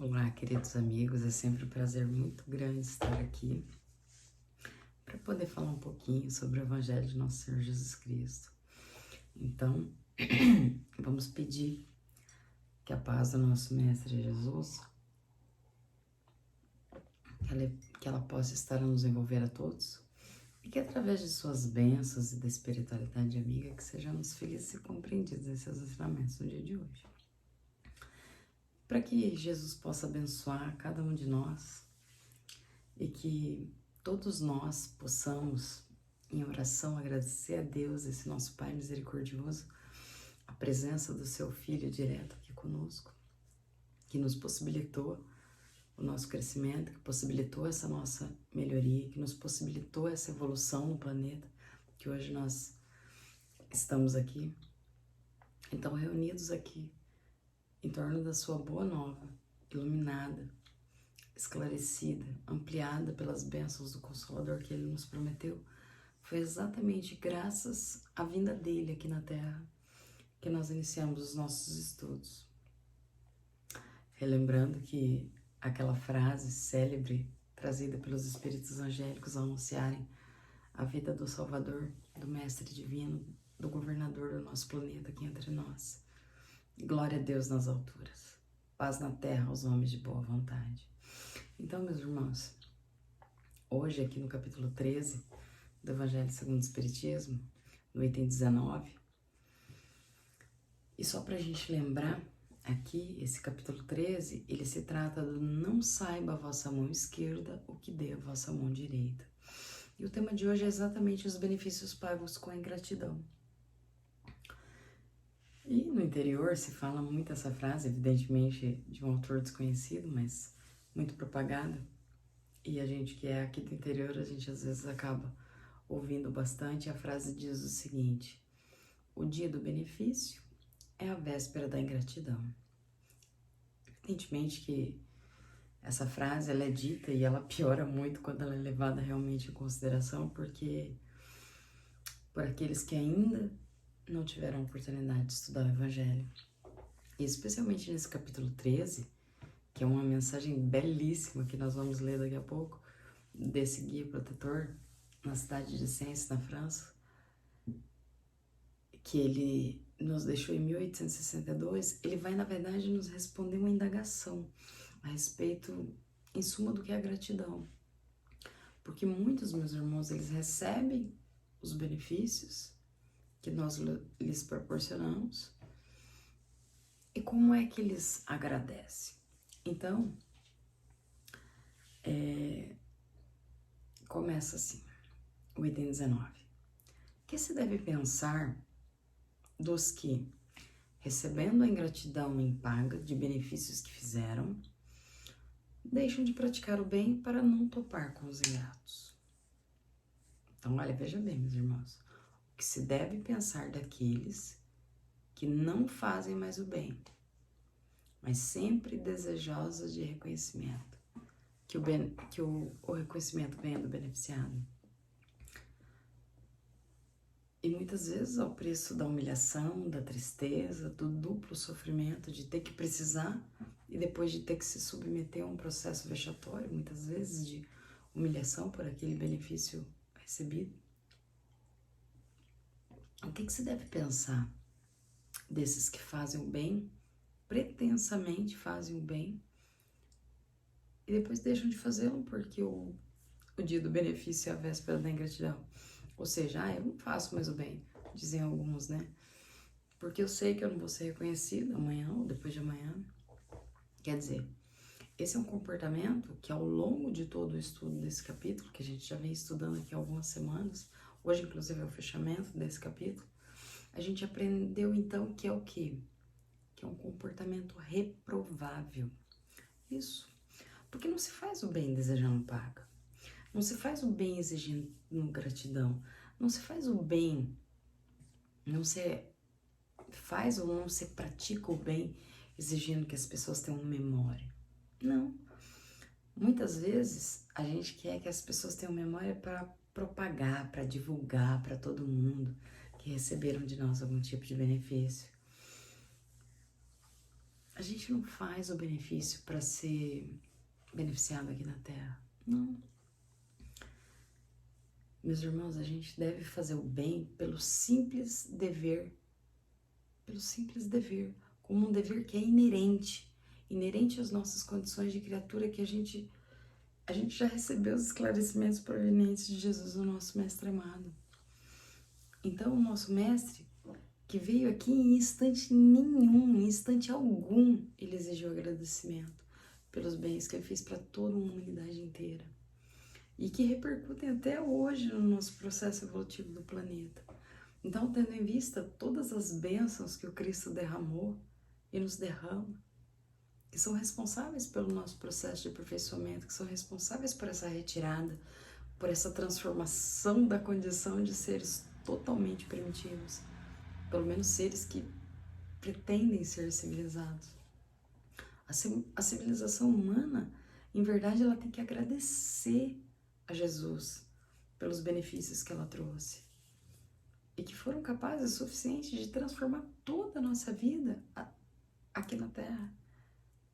Olá, queridos amigos, é sempre um prazer muito grande estar aqui para poder falar um pouquinho sobre o Evangelho de Nosso Senhor Jesus Cristo. Então, vamos pedir que a paz do nosso Mestre Jesus, que ela possa estar a nos envolver a todos e que através de suas bênçãos e da espiritualidade amiga, que sejamos felizes e compreendidos em seus ensinamentos no dia de hoje. Para que Jesus possa abençoar cada um de nós e que todos nós possamos, em oração, agradecer a Deus, esse nosso Pai misericordioso, a presença do Seu Filho direto aqui conosco, que nos possibilitou o nosso crescimento, que possibilitou essa nossa melhoria, que nos possibilitou essa evolução no planeta, que hoje nós estamos aqui. Então, reunidos aqui, em torno da Sua boa nova, iluminada, esclarecida, ampliada pelas bênçãos do Consolador que Ele nos prometeu, foi exatamente graças à vinda dele aqui na Terra que nós iniciamos os nossos estudos. Relembrando que aquela frase célebre trazida pelos espíritos angélicos ao anunciarem a vida do Salvador, do Mestre Divino, do governador do nosso planeta aqui entre nós. Glória a Deus nas alturas, paz na terra aos homens de boa vontade. Então, meus irmãos, hoje aqui no capítulo 13 do Evangelho segundo o Espiritismo, no item 19, e só para a gente lembrar, aqui, esse capítulo 13, ele se trata do não saiba a vossa mão esquerda o que dê a vossa mão direita. E o tema de hoje é exatamente os benefícios pagos com a ingratidão. E no interior se fala muito essa frase, evidentemente de um autor desconhecido, mas muito propagada. E a gente que é aqui do interior, a gente às vezes acaba ouvindo bastante. A frase diz o seguinte: o dia do benefício é a véspera da ingratidão. Evidentemente que essa frase ela é dita e ela piora muito quando ela é levada realmente em consideração, porque por aqueles que ainda não tiveram a oportunidade de estudar o Evangelho. E especialmente nesse capítulo 13, que é uma mensagem belíssima que nós vamos ler daqui a pouco, desse guia protetor na cidade de Sens, na França, que ele nos deixou em 1862, ele vai, na verdade, nos responder uma indagação a respeito, em suma, do que é a gratidão. Porque muitos, meus irmãos, eles recebem os benefícios que nós lhes proporcionamos e como é que eles agradecem. Então, começa assim, o item 19. Que se deve pensar dos que, recebendo a ingratidão em paga de benefícios que fizeram, deixam de praticar o bem para não topar com os ingratos? Então, olha, veja bem, meus irmãos, o que se deve pensar daqueles que não fazem mais o bem, mas sempre desejosos de reconhecimento, que o reconhecimento venha do beneficiado. E muitas vezes ao preço da humilhação, da tristeza, do duplo sofrimento de ter que precisar e depois de ter que se submeter a um processo vexatório, muitas vezes de humilhação por aquele benefício recebido. O que se deve pensar desses que fazem o bem, pretensamente fazem o bem, e depois deixam de fazê-lo porque o dia do benefício é a véspera da ingratidão? Ou seja, eu não faço mais o bem, dizem alguns, né? Porque eu sei que eu não vou ser reconhecido amanhã ou depois de amanhã. Quer dizer, esse é um comportamento que ao longo de todo o estudo desse capítulo, que a gente já vem estudando aqui há algumas semanas, hoje inclusive é o fechamento desse capítulo, a gente aprendeu então que é o quê? Que é um comportamento reprovável. Isso. Porque não se faz o bem desejando paga. Não se faz o bem exigindo gratidão. Não se faz o bem, não se faz ou não se pratica o bem exigindo que as pessoas tenham memória. Não. Muitas vezes a gente quer que as pessoas tenham memória para propagar, para divulgar para todo mundo que receberam de nós algum tipo de benefício. A gente não faz o benefício para ser beneficiado aqui na Terra. Não. Meus irmãos, a gente deve fazer o bem pelo simples dever, como um dever que é inerente às nossas condições de criatura, que a gente já recebeu os esclarecimentos provenientes de Jesus, o nosso mestre amado. Então, o nosso mestre, que veio aqui em instante nenhum, em instante algum, ele exigiu agradecimento pelos bens que ele fez para toda uma humanidade inteira e que repercutem até hoje no nosso processo evolutivo do planeta. Então, tendo em vista todas as bênçãos que o Cristo derramou e nos derrama, que são responsáveis pelo nosso processo de aperfeiçoamento, que são responsáveis por essa retirada, por essa transformação da condição de seres totalmente primitivos, pelo menos seres que pretendem ser civilizados. A civilização humana, em verdade, ela tem que agradecer a Jesus pelos benefícios que ela trouxe e que foram capazes o suficiente de transformar toda a nossa vida aqui na Terra.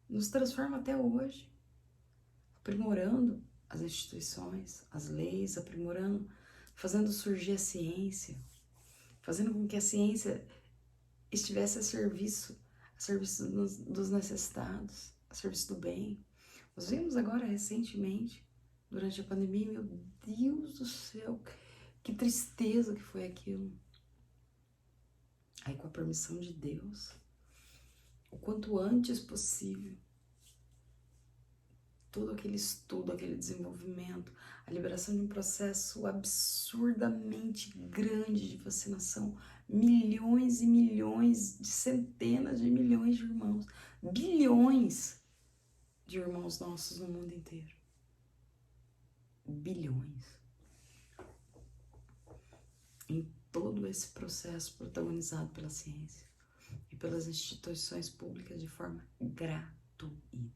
Nos transforma até hoje, aprimorando as instituições, as leis, aprimorando, fazendo surgir a ciência, fazendo com que a ciência estivesse a serviço dos necessitados, a serviço do bem. Nós vimos agora recentemente, durante a pandemia, meu Deus do céu, que tristeza que foi aquilo. Aí, com a permissão de Deus, o quanto antes possível, todo aquele estudo, aquele desenvolvimento, a liberação de um processo absurdamente grande de vacinação, milhões e milhões, de centenas de milhões de irmãos, bilhões de irmãos nossos no mundo inteiro. Bilhões. Em todo esse processo protagonizado pela ciência e pelas instituições públicas de forma gratuita.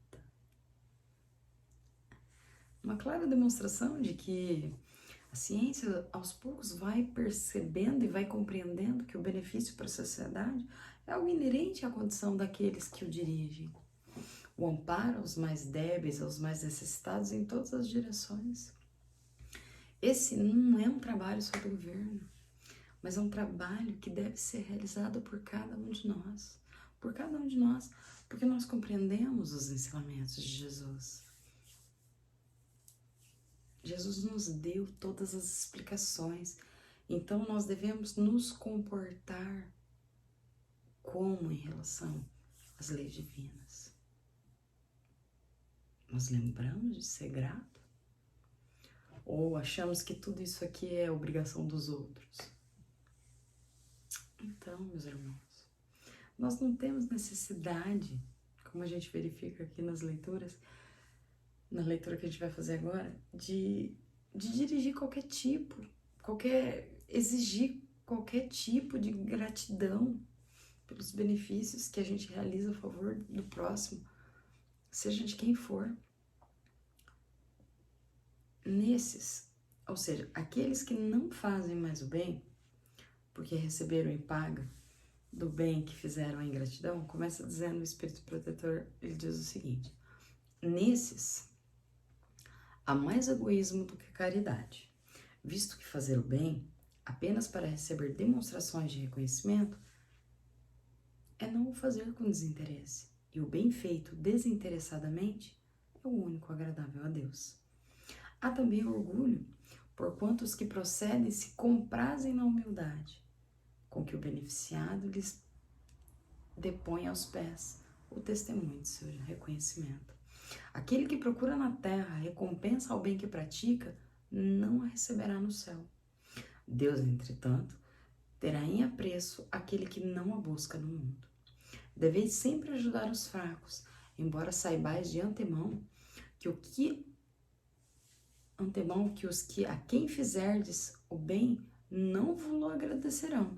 Uma clara demonstração de que a ciência, aos poucos, vai percebendo e vai compreendendo que o benefício para a sociedade é algo inerente à condição daqueles que o dirigem. O amparo aos mais débeis, aos mais necessitados em todas as direções. Esse não é um trabalho só do governo, mas é um trabalho que deve ser realizado por cada um de nós. Por cada um de nós, porque nós compreendemos os ensinamentos de Jesus. Jesus nos deu todas as explicações, então nós devemos nos comportar como em relação às leis divinas. Nós lembramos de ser grato? Ou achamos que tudo isso aqui é obrigação dos outros? Então, meus irmãos, nós não temos necessidade, como a gente verifica aqui nas leituras, na leitura que a gente vai fazer agora, de dirigir exigir qualquer tipo de gratidão pelos benefícios que a gente realiza a favor do próximo, seja de quem for. Ou seja, aqueles que não fazem mais o bem, porque receberam em paga do bem que fizeram a ingratidão, começa dizendo o Espírito Protetor, ele diz o seguinte: nesses há mais egoísmo do que caridade, visto que fazer o bem, apenas para receber demonstrações de reconhecimento, é não o fazer com desinteresse, e o bem feito desinteressadamente é o único agradável a Deus. Há também orgulho, porquanto os que procedem se comprazem na humildade, com que o beneficiado lhes depõe aos pés o testemunho de seu reconhecimento. Aquele que procura na terra recompensa ao bem que pratica, não a receberá no céu. Deus, entretanto, terá em apreço aquele que não a busca no mundo. Deveis sempre ajudar os fracos, embora saibais de antemão que os que a quem fizerdes o bem não vos agradecerão.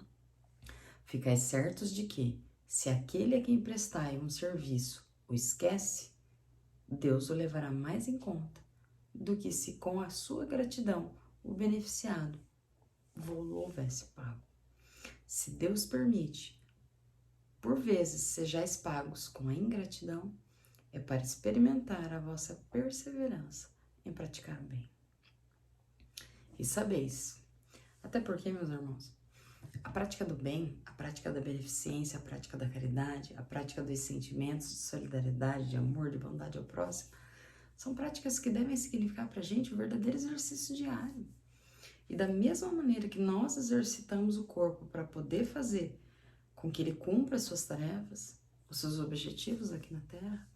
Ficais certos de que, se aquele a quem prestai um serviço o esquece, Deus o levará mais em conta do que se com a sua gratidão o beneficiado vô-lo houvesse pago. Se Deus permite por vezes sejais pagos com a ingratidão, é para experimentar a vossa perseverança em praticar o bem. E sabeis, até porque, meus irmãos, a prática do bem, a prática da beneficência, a prática da caridade, a prática dos sentimentos de solidariedade, de amor, de bondade ao próximo, são práticas que devem significar para a gente o verdadeiro exercício diário. E da mesma maneira que nós exercitamos o corpo para poder fazer com que ele cumpra as suas tarefas, os seus objetivos aqui na Terra,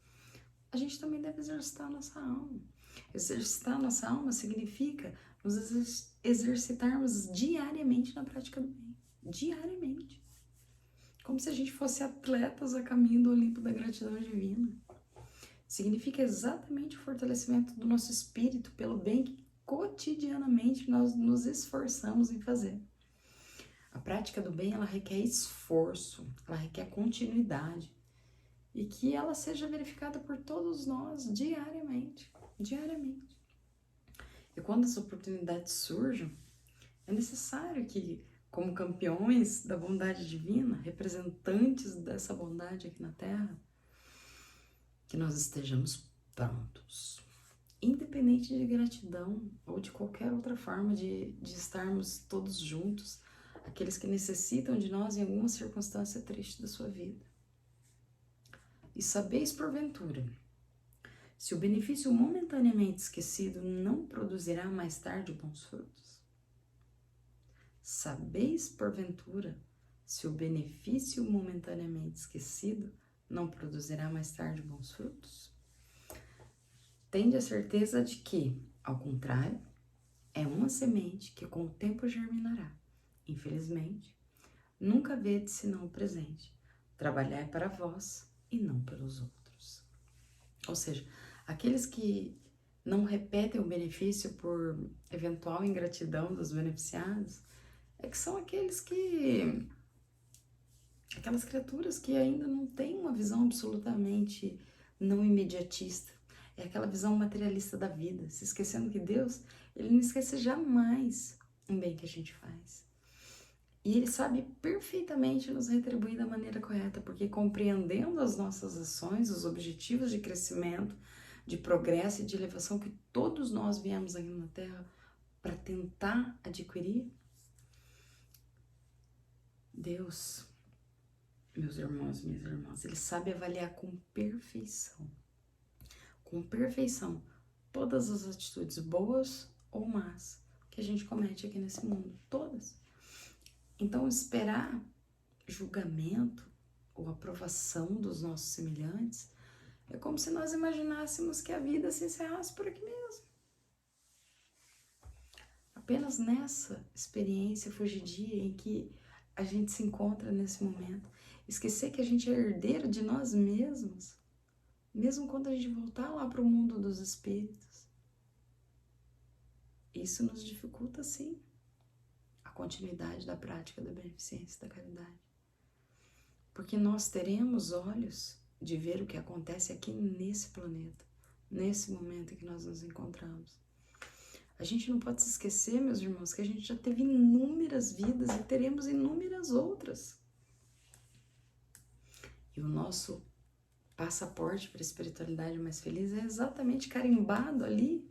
a gente também deve exercitar a nossa alma. Exercitar a nossa alma significa nos exercitarmos diariamente na prática do bem. Diariamente. Como se a gente fosse atletas a caminho do Olimpo da gratidão divina. Significa exatamente o fortalecimento do nosso espírito pelo bem que cotidianamente nós nos esforçamos em fazer. A prática do bem, ela requer esforço, ela requer continuidade e que ela seja verificada por todos nós diariamente. E quando as oportunidades surjam, é necessário que, como campeões da bondade divina, representantes dessa bondade aqui na Terra, que nós estejamos prontos. Independente de gratidão ou de qualquer outra forma de estarmos todos juntos, aqueles que necessitam de nós em alguma circunstância triste da sua vida. E sabeis porventura, se o benefício momentaneamente esquecido não produzirá mais tarde bons frutos? Sabeis porventura, se o benefício momentaneamente esquecido não produzirá mais tarde bons frutos? Tende a certeza de que, ao contrário, é uma semente que com o tempo germinará. Infelizmente, nunca vede senão o presente. Trabalhai para vós e não pelos outros. Ou seja, aqueles que não repetem o benefício por eventual ingratidão dos beneficiados, é que são aquelas criaturas que ainda não têm uma visão absolutamente não imediatista. É aquela visão materialista da vida, se esquecendo que Deus, ele não esquece jamais o bem que a gente faz. E ele sabe perfeitamente nos retribuir da maneira correta, porque compreendendo as nossas ações, os objetivos de crescimento, de progresso e de elevação que todos nós viemos aqui na Terra para tentar adquirir, Deus, meus irmãos e minhas irmãs, ele sabe avaliar com perfeição todas as atitudes boas ou más que a gente comete aqui nesse mundo, todas. Então, esperar julgamento ou aprovação dos nossos semelhantes é como se nós imaginássemos que a vida se encerrasse por aqui mesmo. Apenas nessa experiência fugidia em que a gente se encontra nesse momento, esquecer que a gente é herdeiro de nós mesmos, mesmo quando a gente voltar lá para o mundo dos espíritos. Isso nos dificulta, sim, a continuidade da prática da beneficência e da caridade. Porque nós teremos olhos de ver o que acontece aqui nesse planeta, nesse momento em que nós nos encontramos. A gente não pode se esquecer, meus irmãos, que a gente já teve inúmeras vidas e teremos inúmeras outras. E o nosso passaporte para a espiritualidade mais feliz é exatamente carimbado ali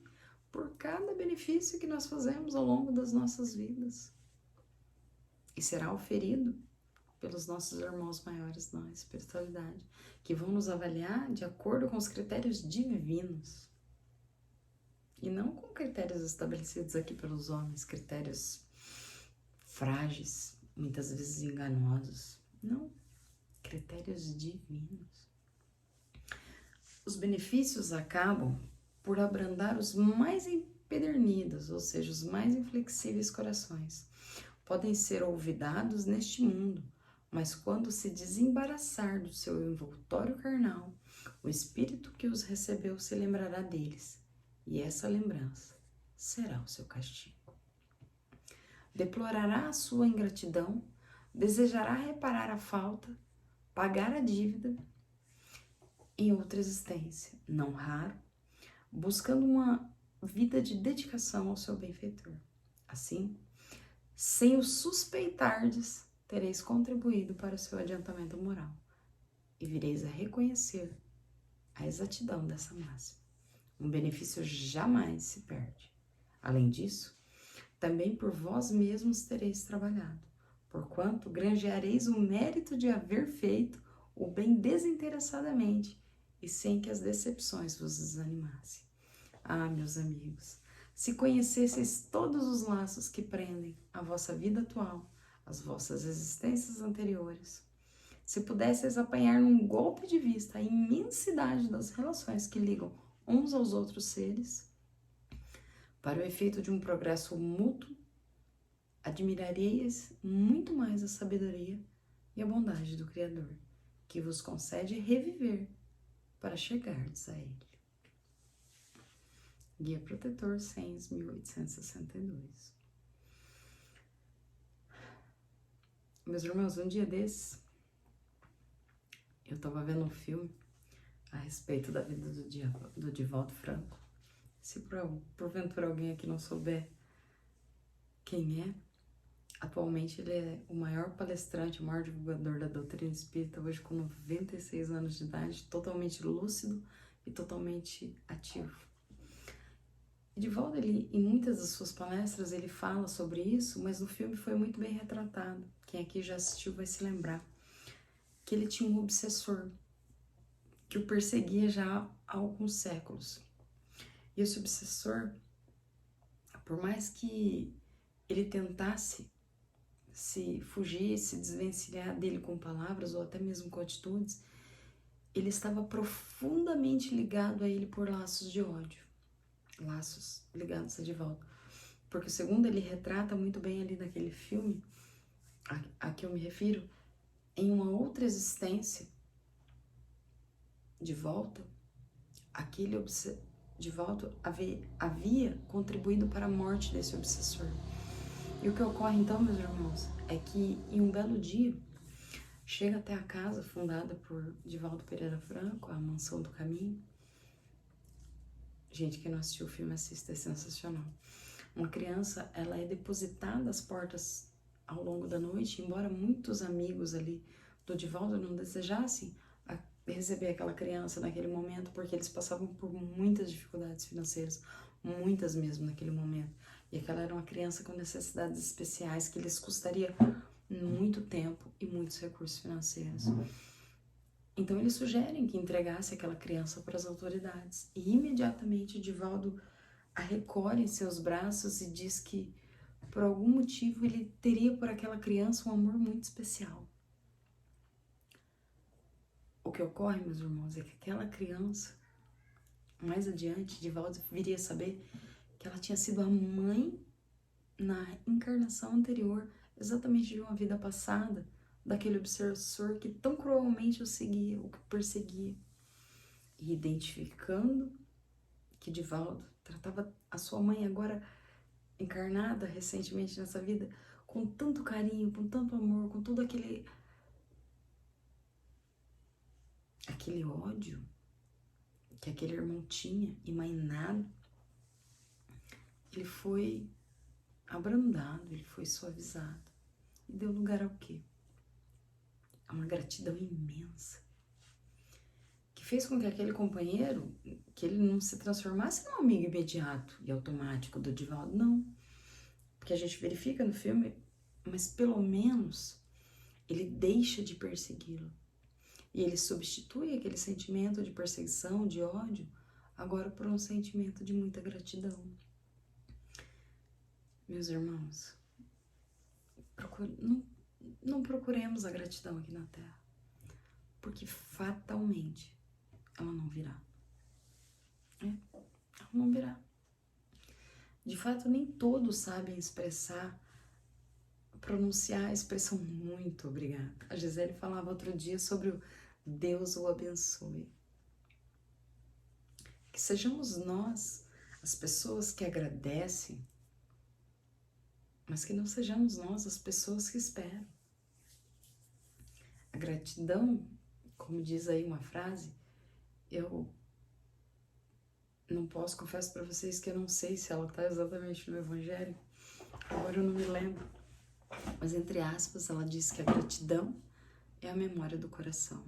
por cada benefício que nós fazemos ao longo das nossas vidas. E será oferido pelos nossos irmãos maiores na espiritualidade, que vão nos avaliar de acordo com os critérios divinos. E não com critérios estabelecidos aqui pelos homens, critérios frágeis, muitas vezes enganosos. Não, critérios divinos. Os benefícios acabam por abrandar os mais empedernidos, ou seja, os mais inflexíveis corações. Podem ser olvidados neste mundo, mas quando se desembaraçar do seu envoltório carnal, o espírito que os recebeu se lembrará deles, e essa lembrança será o seu castigo. Deplorará a sua ingratidão, desejará reparar a falta, pagar a dívida em outra existência, não raro, buscando uma vida de dedicação ao seu benfeitor. Assim, sem o suspeitardes, tereis contribuído para o seu adiantamento moral. e vireis a reconhecer a exatidão dessa máxima. Um benefício jamais se perde. Além disso, também por vós mesmos tereis trabalhado, porquanto granjeareis o mérito de haver feito o bem desinteressadamente e sem que as decepções vos desanimassem. Ah, meus amigos, se conhecesseis todos os laços que prendem a vossa vida atual, as vossas existências anteriores, se pudesseis apanhar num golpe de vista a imensidade das relações que ligam uns aos outros seres, para o efeito de um progresso mútuo, admirareis muito mais a sabedoria e a bondade do Criador, que vos concede reviver para chegardes a Ele. Guia Protetor, Sens, 1862. Meus irmãos, um dia desses, eu estava vendo um filme a respeito da vida do Divaldo Franco. Se porventura alguém aqui não souber quem é, atualmente ele é o maior palestrante, o maior divulgador da doutrina espírita, hoje com 96 anos de idade, totalmente lúcido e totalmente ativo. Divaldo, ele, em muitas das suas palestras, ele fala sobre isso, mas no filme foi muito bem retratado. Quem aqui já assistiu vai se lembrar que ele tinha um obsessor que o perseguia já há alguns séculos. E esse obsessor, por mais que ele tentasse se fugir, se desvencilhar dele com palavras ou até mesmo com atitudes, ele estava profundamente ligado a ele por laços de ódio. Laços ligados a Divaldo. Porque segundo ele retrata muito bem ali naquele filme, a que eu me refiro, em uma outra existência, de volta, Divaldo havia contribuído para a morte desse obsessor. E o que ocorre então, meus irmãos, é que em um belo dia, chega até a casa fundada por Divaldo Pereira Franco, a Mansão do Caminho. Gente, quem não assistiu o filme, assista, é sensacional. Uma criança, ela é depositada às portas ao longo da noite, embora muitos amigos ali do Divaldo não desejassem receber aquela criança naquele momento, porque eles passavam por muitas dificuldades financeiras, muitas mesmo naquele momento. E aquela era uma criança com necessidades especiais que lhes custaria muito tempo e muitos recursos financeiros. Então eles sugerem que entregasse aquela criança para as autoridades. E imediatamente Divaldo a recolhe em seus braços e diz que por algum motivo ele teria por aquela criança um amor muito especial. O que ocorre, meus irmãos, é que aquela criança, mais adiante, Divaldo viria a saber que ela tinha sido a mãe na encarnação anterior, exatamente de uma vida passada, daquele obsessor que tão cruelmente o seguia, o perseguia. E identificando que Divaldo tratava a sua mãe agora encarnada recentemente nessa vida com tanto carinho, com tanto amor, com todo aquele ódio que aquele irmão tinha e mais nada, ele foi abrandado, ele foi suavizado e deu lugar ao quê? A uma gratidão imensa, que fez com que aquele companheiro, que ele não se transformasse num amigo imediato e automático do Divaldo, não, porque a gente verifica no filme, mas pelo menos ele deixa de persegui-lo. E ele substitui aquele sentimento de perseguição, de ódio, agora por um sentimento de muita gratidão. Meus irmãos, não procuremos a gratidão aqui na Terra, porque fatalmente ela não virá. Ela não virá. De fato, nem todos sabem pronunciar a expressão muito obrigada. A Gisele falava outro dia sobre o Deus o abençoe. Que sejamos nós as pessoas que agradecem, mas que não sejamos nós as pessoas que esperam. A gratidão, como diz aí uma frase, eu não posso, confesso para vocês que eu não sei se ela está exatamente no Evangelho, agora eu não me lembro, mas entre aspas ela diz que a gratidão é a memória do coração.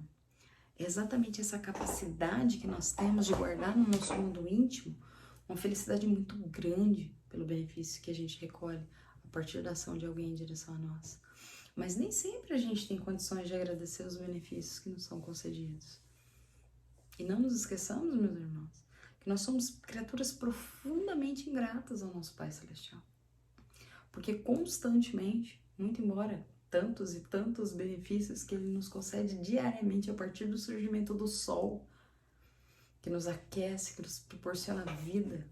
É exatamente essa capacidade que nós temos de guardar no nosso mundo íntimo uma felicidade muito grande pelo benefício que a gente recolhe a partir da ação de alguém em direção a nós. Mas nem sempre a gente tem condições de agradecer os benefícios que nos são concedidos. E não nos esqueçamos, meus irmãos, que nós somos criaturas profundamente ingratas ao nosso Pai Celestial. Porque constantemente, muito embora tantos e tantos benefícios que Ele nos concede diariamente a partir do surgimento do sol, que nos aquece, que nos proporciona vida,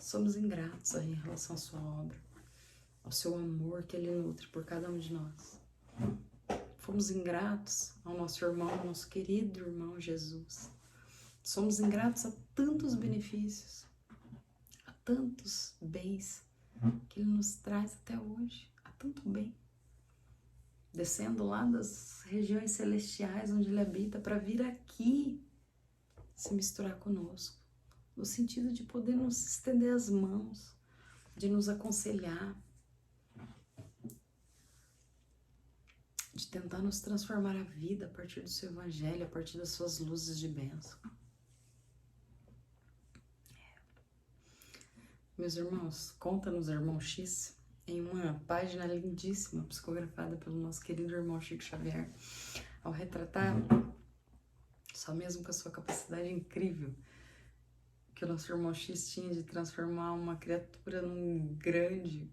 somos ingratos em relação à sua obra, ao seu amor que Ele nutre por cada um de nós. Fomos ingratos ao nosso irmão, ao nosso querido irmão Jesus. Somos ingratos a tantos benefícios, a tantos bens que Ele nos traz até hoje, a tanto bem. Descendo lá das regiões celestiais onde Ele habita para vir aqui se misturar conosco, no sentido de poder nos estender as mãos, de nos aconselhar, de tentar nos transformar a vida a partir do seu evangelho, a partir das suas luzes de bênção. Meus irmãos, conta nos Irmão X, em uma página lindíssima, psicografada pelo nosso querido irmão Chico Xavier, ao retratar, só mesmo com a sua capacidade incrível, que o nosso irmão X tinha de transformar uma criatura num grande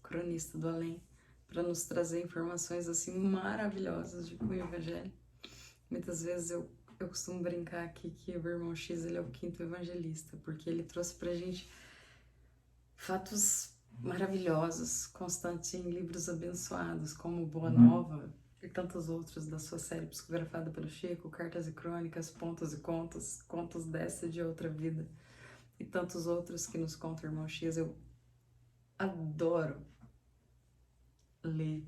cronista do além, para nos trazer informações assim maravilhosas de cunho evangelho. Muitas vezes eu costumo brincar aqui que o irmão X ele é o quinto evangelista, porque ele trouxe pra gente fatos maravilhosos, constantes em livros abençoados, como Boa Nova e tantos outros da sua série psicografada pelo Chico, Cartas e Crônicas, Pontos e Contos, Contos dessa e de outra vida, e tantos outros que nos conta o irmão X. Eu adoro ler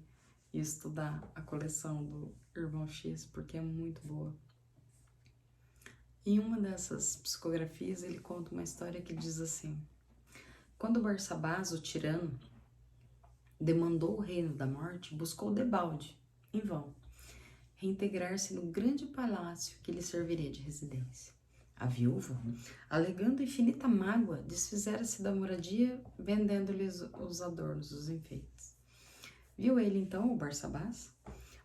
e estudar a coleção do irmão X, porque é muito boa. Em uma dessas psicografias, ele conta uma história que diz assim: quando Barsabás, o tirano, demandou o reino da morte, buscou debalde, em vão, reintegrar-se no grande palácio que lhe serviria de residência. A viúva, alegando infinita mágoa, desfizera-se da moradia, vendendo-lhes os adornos, os enfeites. Viu ele então, o Barsabás,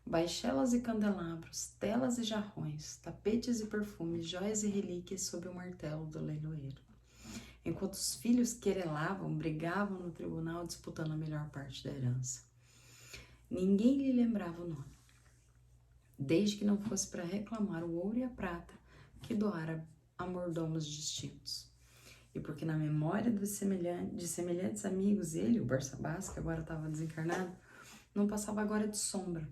baixelas e candelabros, telas e jarrões, tapetes e perfumes, joias e relíquias sob o martelo do leiloeiro, enquanto os filhos querelavam, brigavam no tribunal disputando a melhor parte da herança. Ninguém lhe lembrava o nome, desde que não fosse para reclamar o ouro e a prata que doara a mordomos distintos. E porque na memória de semelhantes amigos, ele, o Barsabás, que agora estava desencarnado, não passava agora de sombra.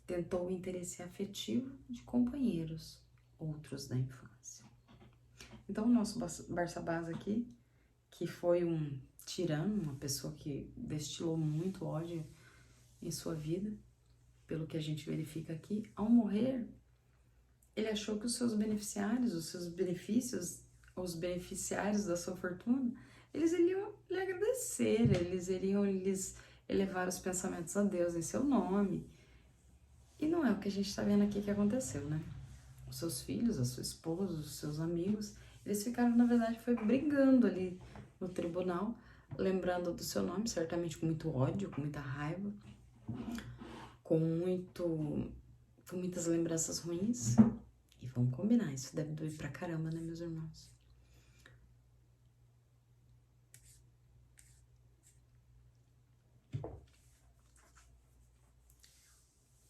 Tentou o interesse afetivo de companheiros, outros da infância. Então, o nosso Barsabás aqui, que foi um tirano, uma pessoa que destilou muito ódio em sua vida, pelo que a gente verifica aqui, ao morrer, ele achou que os seus beneficiários, os seus benefícios, os beneficiários da sua fortuna, eles iriam lhe agradecer, eles iriam lhes elevar os pensamentos a Deus em seu nome. E não é o que a gente está vendo aqui que aconteceu, né? Os seus filhos, a sua esposa, os seus amigos, eles ficaram, na verdade, foi brigando ali no tribunal, lembrando do seu nome, certamente com muito ódio, com muita raiva, com muitas lembranças ruins. E vamos combinar, isso deve doer pra caramba, né, meus irmãos?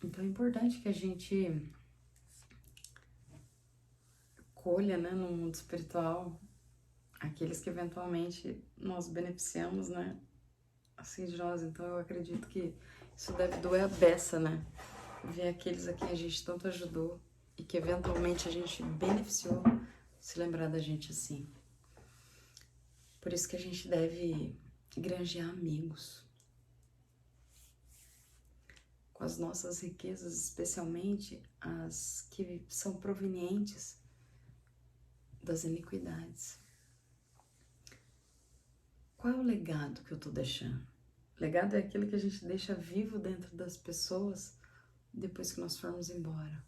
Então é importante que a gente colha, né, no mundo espiritual, aqueles que eventualmente nós beneficiamos, né, assim de nós. Então eu acredito que isso deve doer a beça, né, ver aqueles a quem a gente tanto ajudou e que eventualmente a gente beneficiou, se lembrar da gente assim. Por isso que a gente deve granjear amigos, com as nossas riquezas, especialmente as que são provenientes das iniquidades. Qual é o legado que eu tô deixando? Legado é aquilo que a gente deixa vivo dentro das pessoas depois que nós formos embora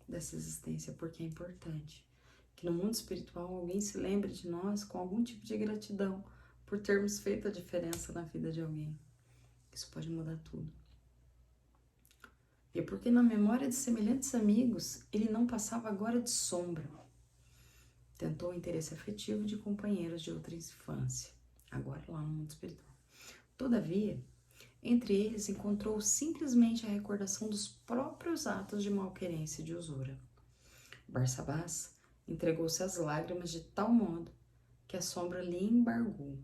dessa existência, porque é importante que no mundo espiritual alguém se lembre de nós com algum tipo de gratidão por termos feito a diferença na vida de alguém. Isso pode mudar tudo. E porque na memória de semelhantes amigos, ele não passava agora de sombra. Tentou o interesse afetivo de companheiros de outra infância, agora lá no mundo espiritual. Todavia, entre eles encontrou simplesmente a recordação dos próprios atos de malquerência e de usura. Barsabás entregou-se às lágrimas de tal modo que a sombra lhe embargou,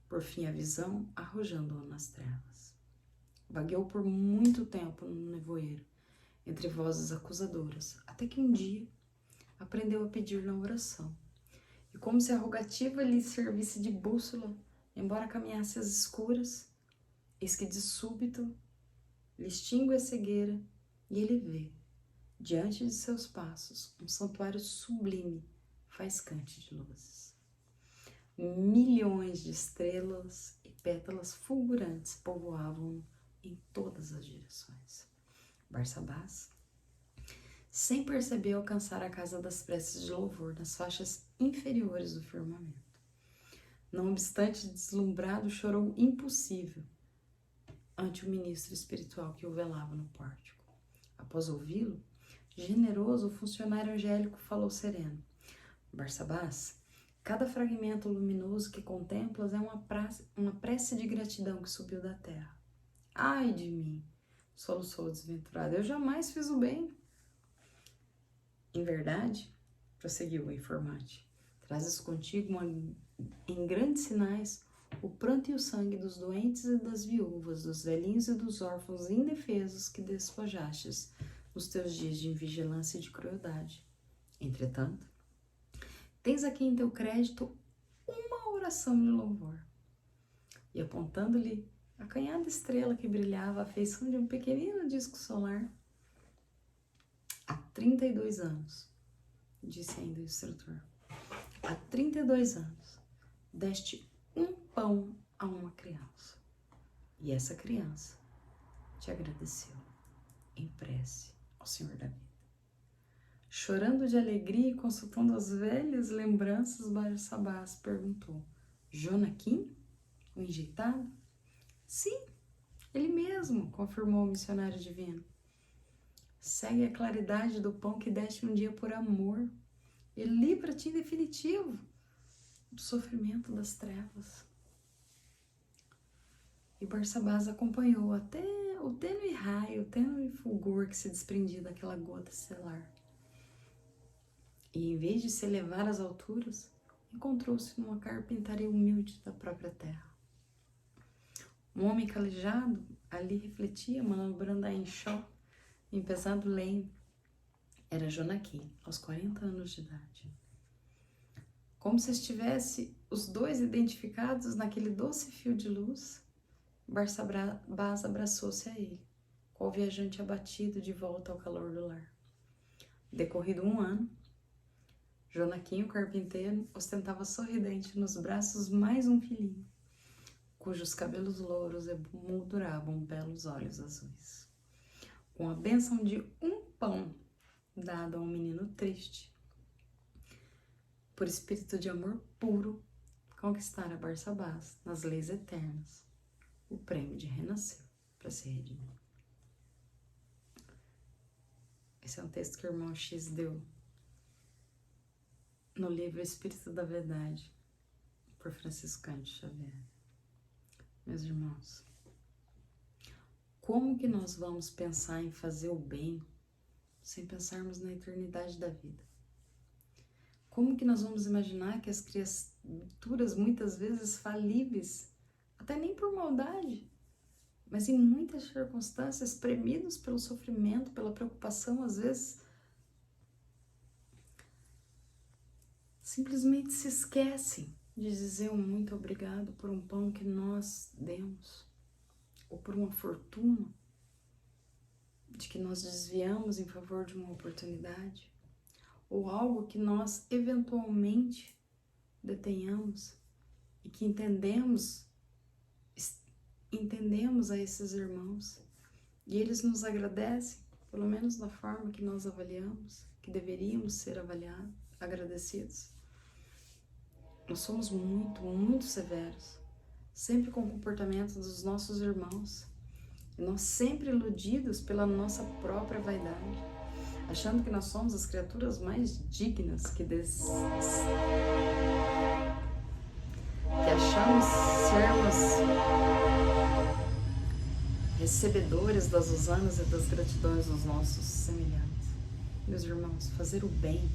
por fim a visão arrojando-o nas trevas. Vagueou por muito tempo no nevoeiro, entre vozes acusadoras, até que um dia aprendeu a pedir na oração. E como se a rogativa lhe servisse de bússola, embora caminhasse às escuras, eis que de súbito lhe extingue a cegueira e ele vê, diante de seus passos, um santuário sublime, faiscante de luzes. Milhões de estrelas e pétalas fulgurantes povoavam em todas as direções. Barsabás, sem perceber, alcançar a casa das preces de louvor nas faixas inferiores do firmamento. Não obstante, deslumbrado, chorou impossível ante o ministro espiritual que o velava no pórtico. Após ouvi-lo, generoso, o funcionário angélico falou sereno: Barsabás, cada fragmento luminoso que contemplas é uma prece de gratidão que subiu da terra. Ai de mim, soluçou o desventurado, eu jamais fiz o bem. Em verdade, prosseguiu o informante, trazes contigo em grandes sinais o pranto e o sangue dos doentes e das viúvas, dos velhinhos e dos órfãos indefesos que despojastes nos teus dias de invigilância e de crueldade. Entretanto, tens aqui em teu crédito uma oração de louvor. E apontando-lhe a acanhada estrela que brilhava à feição de um pequenino disco solar, há 32 anos, disse ainda o instrutor, há 32 anos, deste um pão a uma criança. E essa criança te agradeceu em prece ao Senhor da vida. Chorando de alegria e consultando as velhas lembranças, Barsabás perguntou: Jonaquim, o enjeitado? Sim, ele mesmo, confirmou o missionário divino. Segue a claridade do pão que deste um dia por amor e livra-te em definitivo do sofrimento das trevas. E Barsabás acompanhou até o tênue raio, o tênue fulgor que se desprendia daquela gota estelar. E em vez de se elevar às alturas, encontrou-se numa carpintaria humilde da própria terra. Um homem calejado ali refletia, manobrando a enxó em pesado lenho. Era Jonaquim, aos 40 anos de idade. Como se estivesse os dois identificados naquele doce fio de luz, Barsabás abraçou-se a ele, qual viajante abatido de volta ao calor do lar. Decorrido um ano, Jonaquim, o carpinteiro, ostentava sorridente nos braços mais um filhinho, cujos cabelos louros emolduravam belos olhos azuis. Com a bênção de um pão dado a um menino triste, por espírito de amor puro, conquistara Barsabás, nas leis eternas, o prêmio de renascer para se redimir. Esse é um texto que o irmão X deu no livro Espírito da Verdade, por Francisco Cândido Xavier. Meus irmãos, como que nós vamos pensar em fazer o bem sem pensarmos na eternidade da vida? Como que nós vamos imaginar que as criaturas, muitas vezes falíveis, até nem por maldade, mas em muitas circunstâncias, premidos pelo sofrimento, pela preocupação, às vezes, simplesmente se esquecem de dizer um muito obrigado por um pão que nós demos, ou por uma fortuna de que nós desviamos em favor de uma oportunidade, ou algo que nós eventualmente detenhamos e que entendemos a esses irmãos e eles nos agradecem pelo menos da forma que nós avaliamos, que deveríamos ser avaliados, agradecidos. Nós somos muito severos, sempre com o comportamento dos nossos irmãos, e nós sempre iludidos pela nossa própria vaidade, achando que nós somos as criaturas mais dignas, que achamos sermos recebedores das hosanas e das gratidões dos nossos semelhantes. Meus irmãos, fazer o bem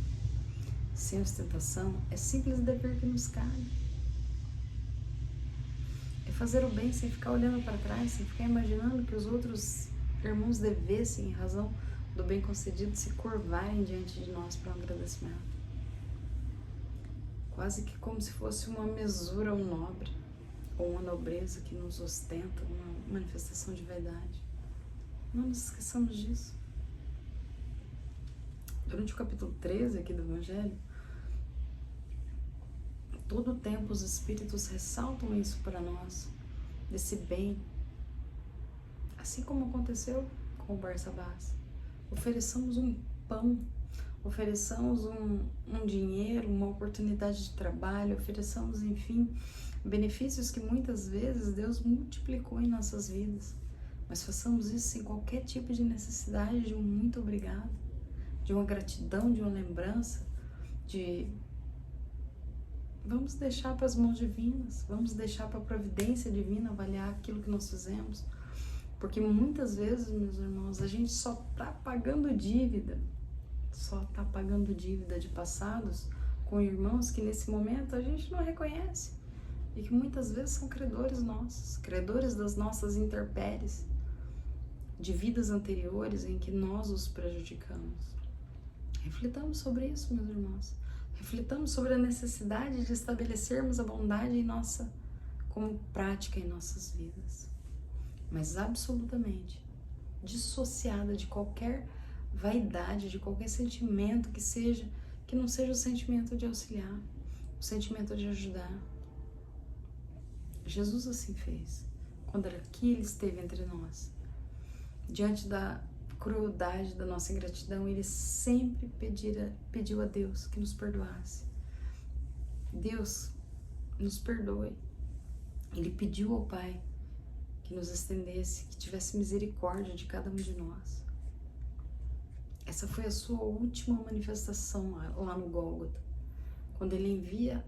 sem ostentação é simples dever que nos cabe. É fazer o bem sem ficar olhando para trás, sem ficar imaginando que os outros irmãos devessem, em razão do bem concedido, se curvarem diante de nós para um agradecimento. Quase que como se fosse uma mesura, um nobre, ou uma nobreza que nos ostenta, uma manifestação de vaidade. Não nos esqueçamos disso. Durante o capítulo 13 aqui do Evangelho, todo o tempo os Espíritos ressaltam isso para nós, desse bem, assim como aconteceu com o Barsabás. Ofereçamos um pão, ofereçamos um dinheiro, uma oportunidade de trabalho, ofereçamos, enfim, benefícios que muitas vezes Deus multiplicou em nossas vidas. Mas façamos isso sem qualquer tipo de necessidade de um muito obrigado, de uma gratidão, de uma lembrança, vamos deixar para as mãos divinas, vamos deixar para a providência divina avaliar aquilo que nós fizemos. Porque muitas vezes, meus irmãos, a gente só está pagando dívida, de passados com irmãos que nesse momento a gente não reconhece e que muitas vezes são credores nossos, credores das nossas intempéries, de vidas anteriores em que nós os prejudicamos. Reflitamos sobre isso, meus irmãos. Reflitamos sobre a necessidade de estabelecermos a bondade como prática em nossas vidas, mas absolutamente dissociada de qualquer vaidade, de qualquer sentimento que não seja o sentimento de auxiliar, o sentimento de ajudar. Jesus assim fez. Quando aqui ele esteve entre nós, diante da crueldade da nossa ingratidão, ele sempre pediu a Deus que nos perdoasse. Deus, nos perdoe. Ele pediu ao Pai que nos estendesse, que tivesse misericórdia de cada um de nós. Essa foi a sua última manifestação lá no Gólgota, quando ele envia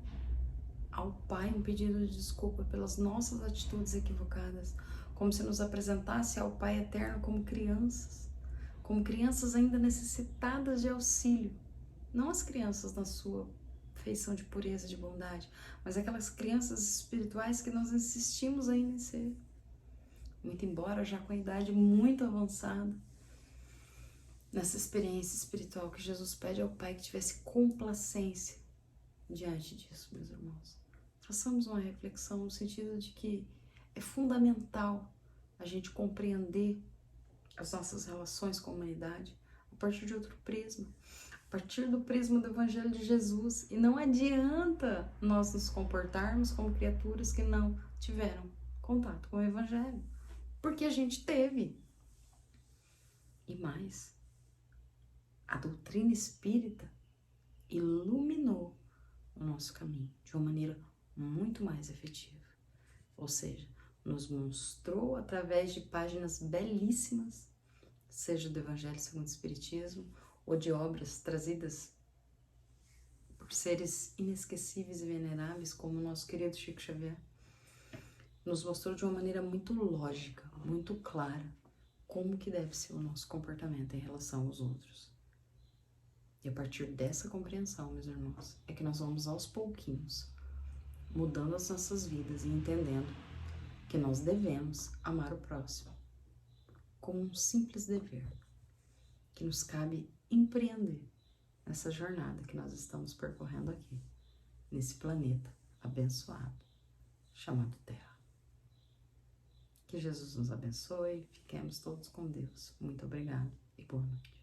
ao Pai um pedido de desculpa pelas nossas atitudes equivocadas, como se nos apresentasse ao Pai eterno como crianças ainda necessitadas de auxílio, não as crianças na sua feição de pureza, de bondade, mas aquelas crianças espirituais que nós insistimos ainda em ser, muito embora já com a idade muito avançada, nessa experiência espiritual que Jesus pede ao Pai que tivesse complacência diante disso, meus irmãos. Façamos uma reflexão no sentido de que é fundamental a gente compreender as nossas relações com a humanidade a partir de outro prisma, a partir do prisma do Evangelho de Jesus. E não adianta nós nos comportarmos como criaturas que não tiveram contato com o Evangelho, porque a gente teve. E mais, a doutrina espírita iluminou o nosso caminho de uma maneira muito mais efetiva. Ou seja, nos mostrou através de páginas belíssimas, seja do Evangelho segundo o Espiritismo ou de obras trazidas por seres inesquecíveis e veneráveis como o nosso querido Chico Xavier, nos mostrou de uma maneira muito lógica, muito clara, como que deve ser o nosso comportamento em relação aos outros. E a partir dessa compreensão, meus irmãos, é que nós vamos aos pouquinhos mudando as nossas vidas e entendendo que nós devemos amar o próximo como um simples dever que nos cabe empreender nessa jornada que nós estamos percorrendo aqui, nesse planeta abençoado chamado Terra. Que Jesus nos abençoe, fiquemos todos com Deus. Muito obrigada e boa noite.